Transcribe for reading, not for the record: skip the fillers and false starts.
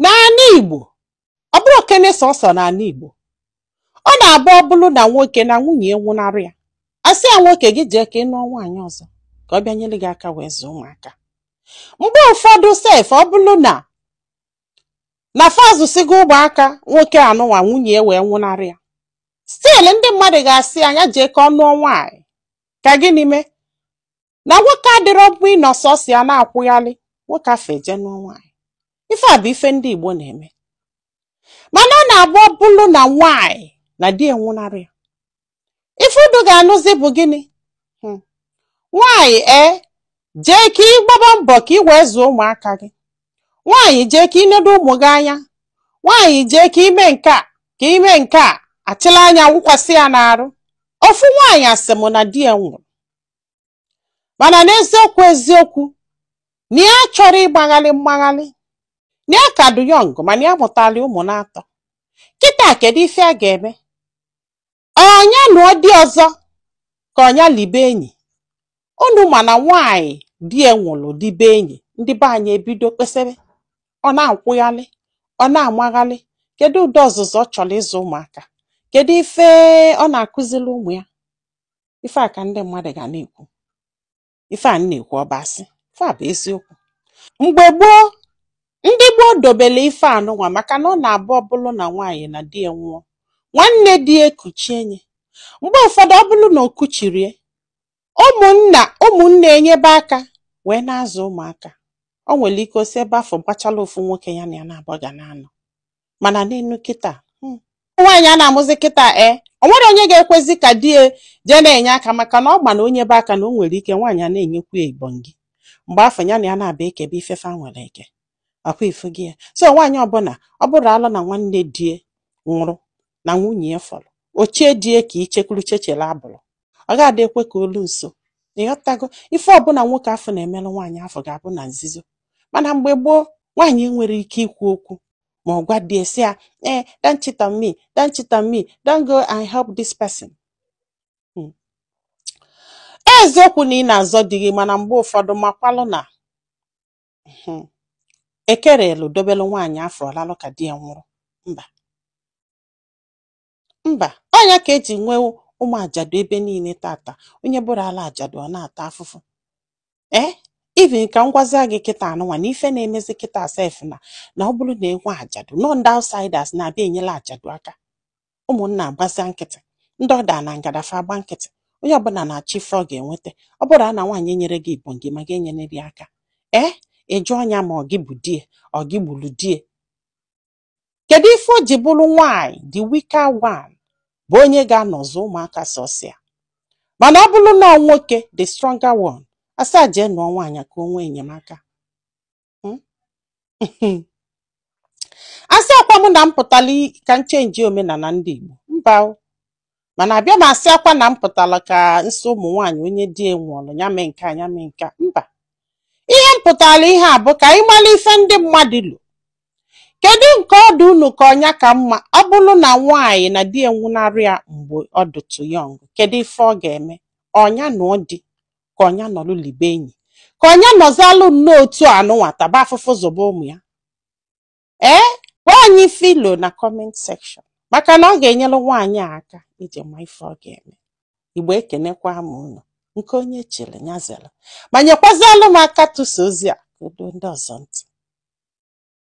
N'ala Igbo, ọ bụrụ okene sọsọ n'ala Igbo, ọ na-abụ ọ bụrụ na nwoke na nwunye nwụnarị ya, asị ya nwoke gị jee ka ị nụọ nwaanyị ọzọ ka ọ bịa nyere gị aka wee zụọ ụmụaka. Mgbe ụfọdụ sef ọ bụrụ na fazụsigo ụmụaka nwoke anụnwa nwunye wee nwụnarị ya, stil ndị mmadụ ga-asị anya jee ka ọ nụọ nwaanyị ka gịnị mee na nwoke adịrọ bụ ịnọ sọsọ ya na-akwụghalị nwoke afọ eje nụọ nwaanyị. Ife a bụ ife ndị Igbo na-eme, mana ọ na-abụ ọ bụrụ na nwaanyị na di enwụnarị ya, ife udu ga-anụzi bụ gịnị? Nwaanyị jee ka ị gbaba mbọ ka ị wee zụọ ụmụaka gị. Nwaanyị jee ka ị nedo ụmụ gị anya. Nwaanyị jee ka ime nke a ka ime nke a, achịla anya wụkwasị ya n'arụ. Ofu nwaanyị asị m na di ya nwụrụ, mana n'eziokwu eziokwu na ya chọrọ ịgbaghalị mgbaghalị, na ya ka dị yọng mana ya mụtali ụmụ na-atọ. Kịta kedu ife a ga-eme? Ọnya nụọ di ọzọ ka ọnya libe enyi. Unu mana nwaanyị di ya nwụrụ libe enyi, ndị be anyị ebido kpesebe, ọ na-akwụghalị, ọ na-amaghalị. Kedu ụdị ọzụzụ ọ chọrọ ịzụ ụmụaka? Kedu ife ọ na-akụziri ụmụ ya? Ife a ka ndị mmadụ ga na-ekwu. Ife a na-ekwu ọ bụ asị? Ife a bụ eziokwu. Mgbe gboo, ndị gboo dobele ife anụnwa maka na ọ na-abụ ọ bụrụ na nwaanyị na di ya nwụọ, nwanne di ya ekuchie nye. Mgbe ụfọdụ ọ bụrụ na o kuchirie, ụmụnne enyebe aka wee na-azụ ụmụaka. O nwere ike osi ebe afọ gbachala ofu nwoke ya na ya na-abụ ga na-anọ. Mana n'enu kịta, nwaanyị a na-amụzi kịta o nwere onye ga-ekwezi ka di ya jee na-enye aka maka na ọ gba na onye be aka na o nwere ike nwaanyị a na-enyekwu ya ibongi mgbe afọ ya na ya na-abịa ekebe ifefe a nwere eke. Akwa ifu gị ya. So nwaanyị ọbụla ọ bụrụ alụ na nwanne die nwụrụ na nwunye ya fọrọ, ochie die ka ichekwuru chechele abụrụ, ọ ga-adị ekwe ka olu nso. Ịghọtago? Ife ọbụla nwoke afọ na-emelụ nwaanyị afọ ga-abụ na nzizo. Mana mgbe gboo, nwaanyị nwere ike ikwu okwu ma ọ gwa die sị ya, don't cheat on me, don't cheat on me, don't go and help this person. Eziokwu na ị na-azọ di gị, mana mgbe ụfọdụ makwalụ na ekerelu dobelu nwaanyị afọ ọlalụ ka di ya nwụrụ. Mba, ọnya ka eji nwee ụmụ ajadu ebe niile tata. Onye bụrụ ala ajadu ọ na-ata afụfụ. Even ka m gwazia gị kịta anụnwa na ife na-emezi kịta sef na ọ bụrụ na enwe ajadu, nọ ndị outsiders na-abịa enyela ajadu aka. Ụmụnna agbazia nkịtị, ndị ọda na ngadafa agba nkịtị, onye ọbụla na-achọ ife ọ ga-enweta. Ọ bụrụ na nwaanyị nyere gị ibongi ma gị enyere gị aka, ịjụ ọnya ma ọ gị bụ die, ọ gị gburu die. Kedu ife o ji bụrụ nwaanyị the weaker one bụ onye ga-anọzụ ụmụaka sọsịa? Mana ọ bụrụ na nwoke the stronger one, asa jee nụọ nwaanyị ka o nwee enyemaka. Asị akwa m na mpụtala ka m chenji omenala ndị Igbo, mba o. Mana abịa m asị akwa na mpụtala ka nso ụmụ nwaanyị onye di nwụrụ ya mee nke a ya mee nke a, mba. Ihe mpụtara ihe a bụ ka anyị mara ife ndị mmadụ lụ. Kedu nke ọdụ unu ka ọnya ka mma ọ bụrụ na nwaanyị na di enwụnarị ya mgbe ọ dụtụ yọng? Kedu ife ọ ga-eme? Ọnya nụọ di ka ọnya nọlụ libe enyi, ka ọnya nọzalụ n'otu anụnwa taba afụfụ zọba ụmụ ya? Gwa anyị filo na comment section maka na ọ ga-enyere nwaanyị a aka iji ma ife ọ ga-eme. Igbo ekenekwa m unu, nke onye chịrị ya zere, ma nyekwazalụ m aka tụsa ozi a ka o doo ndị ọzọ ntị.